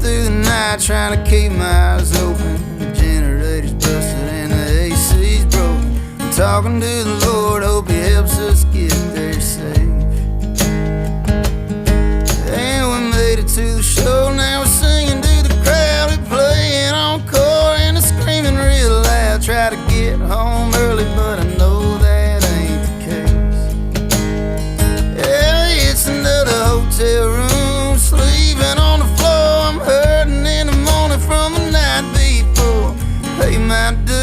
through the night trying to keep my eyes open. The generator's busted and the AC's broken. I'm talking to the Lord, hope He helps us get there safe. And we made it to the show, now we're singing to the crowd. We're playing encore and they're screaming real loud. Try to get home early, but I know that ain't the case. Yeah, it's another hotel room, sleeping on the floor. I'm hurting in the morning from the night before. Pay my dues.